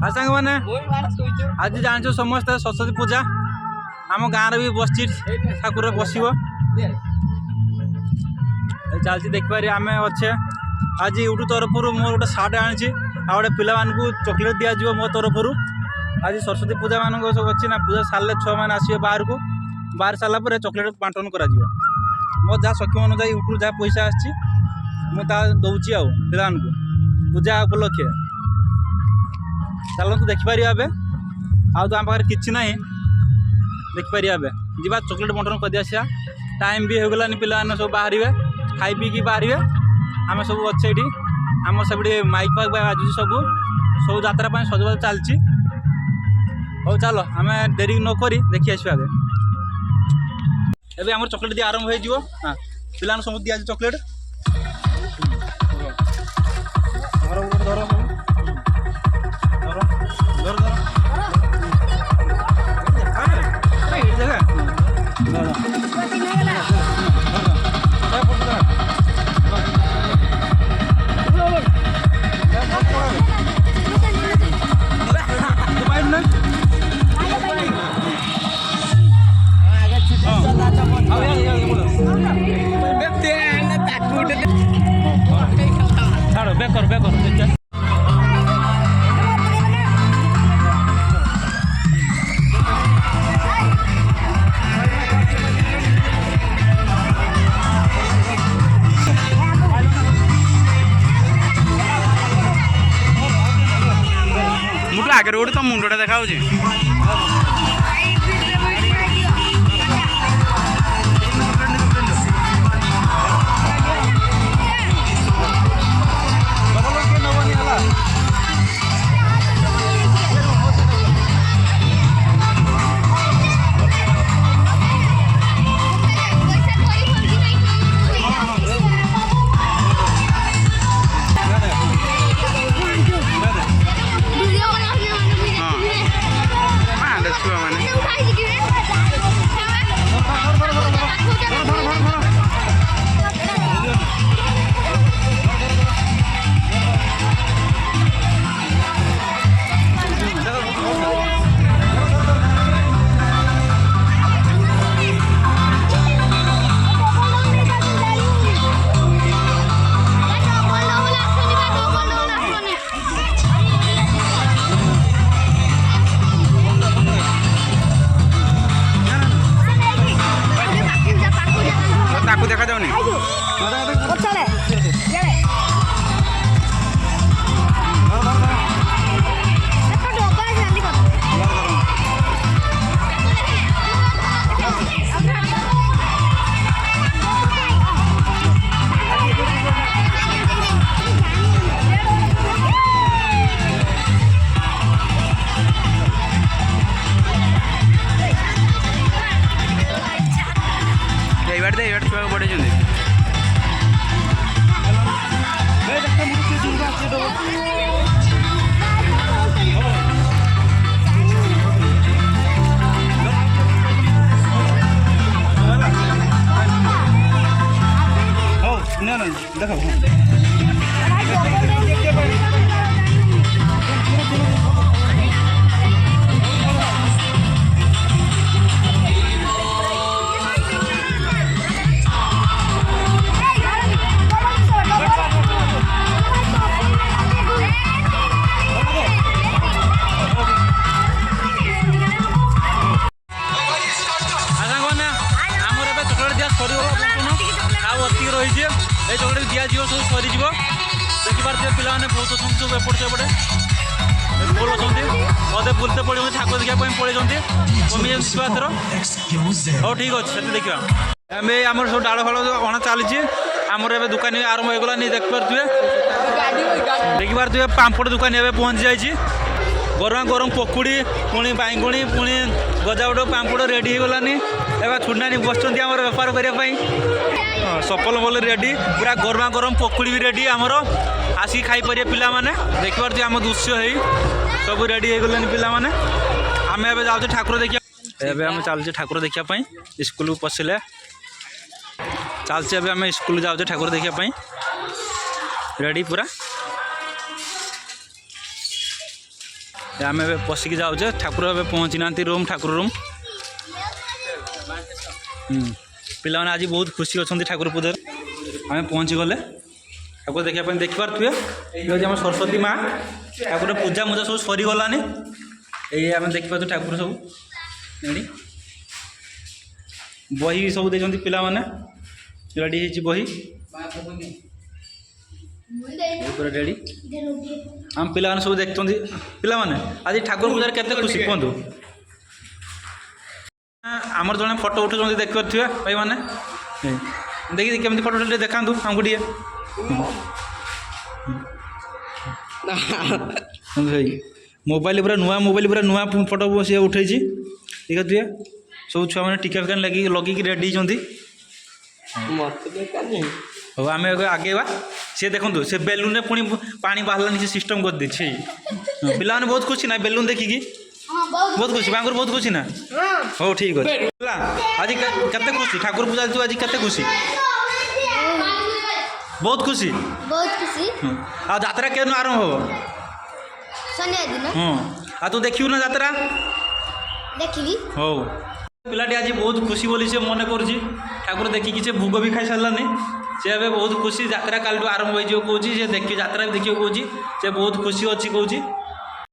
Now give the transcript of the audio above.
हाँ सांग मैंने आज जान समस्त सरस्वती पूजा आम गाँव भी बस ठाकुर बस चलती देखिपारे आम अच्छे आज यूट्यूब तरफ मोर गोटे सार्ट आनी गोटे पिला चॉकलेट दिज्व मो तरफ आज सरस्वती पूजा मान सब अच्छी ना पूजा सारे छुआ मैंने आसवे बाहर सारापर चॉकलेट बांटन कर मो जहाँ सक्षम अनुसार यूट्यूब जहाँ पैसा आसूँ दौची पिला पूजा उपलक्षे चलतु देखिपार आउ तो आम पाखे कि ना देखिपार जा चॉकलेट बंटन कर दिया टाइम भी होगलानी पिला सब बाहर खाई पी बाहर आम सब अच्छे ये आम सब माइक फाइक बाजू सब सब यात्रा सजबाज चलती हो चलो आम डेरी नक देखी आस आगे एवं आम चॉकलेट दिया आरंभ हो पिला सब दिया चॉकलेट धर बेकर बेकर मुझे आगे रोड तो मुंडा देखा देखा जाऊनी छुआ बढ़े देख रही चॉकलेट दिज्व सब सरीज देखिपे पाने बहुत अच्छा सब एपट सेपटे बोल अदे बुलते पड़े ठाकुर देखा पड़े कमी छुआर हो ठीक अच्छे देखा आम सब डाल फाल अणा चली आमर ए दुकान आरंभ होगलानी देखिपे पांपड़ दुकान ए पहुँची जाइए गरम गरम पकुड़ी पुणी बाइगणी पुणी गजावट पांपड़ रेडी होगलानी एवं छुड़ानी बस बेपार करने सफल बोल रेडी पूरा गरमा गरम पकुड़ी भी रेडी आमर आसिक खाई पारे पिला माने देखिए आम दृश्य है सब रेडी होगलानी पिला माने आम ए जाऊँ ठाकुर देखिए एवं आम चलचे ठाकुर देखापी स्कूल पशिले चलचे आम स्कूल जाऊँ ठाकुर देखापी रेडी पूरा आम ए पशिकी जाऊे ठाकुर ए पहुँची ना रूम ठाकुर रूम पिला आज बहुत खुशी अच्छा ठाकुर पूजा आम पहुँची गले ठाकुर देखा देखिपे ये आम सरस्वती माँ ठाकुर पूजा मुजा सब सरीगलानी ये आम देखिपे ठाकुर सब बही सब देखते पिला माने रेडी हो बही पूरा रेडी आम पिला सब देखते पिला माने आज ठाकुर पूजा केते खुशी कहतु आमर जड़े फोटो उठुंट देखिपे भाई मैंने देखिए केमी फोटो उठे देखा आमको टे भाई मोबाइल पूरा नुआ फोटो सी उठे देखिए सब छुआ मैंने टीका फिका लगे रेडी होती हाँ आम आगेवा सी देखो से बेलून पुणी पानी बाहर से सिस्टम कर दी पिला बहुत खुशी ना बेलून देखिकी बहुत खुशी बांकुर बहुत खुशी ना हो ठीक अच्छे आज केते खुशी ठाकुर पूजा तू आज केते खुशी बहुत खुशी आ यात्रा के आरंभ हो हाँ आ तू देखियो ना यात्रा देखिली हो पिलाटी आज बहुत खुशी बोली से मन कर ठाकुर देखिकी से भोग भी खाई सारानी से ए बहुत खुशी यात्रा काल आरंभ हो कौन देखिए यात्रा भी देखिए कौन से बहुत खुशी अच्छी कौन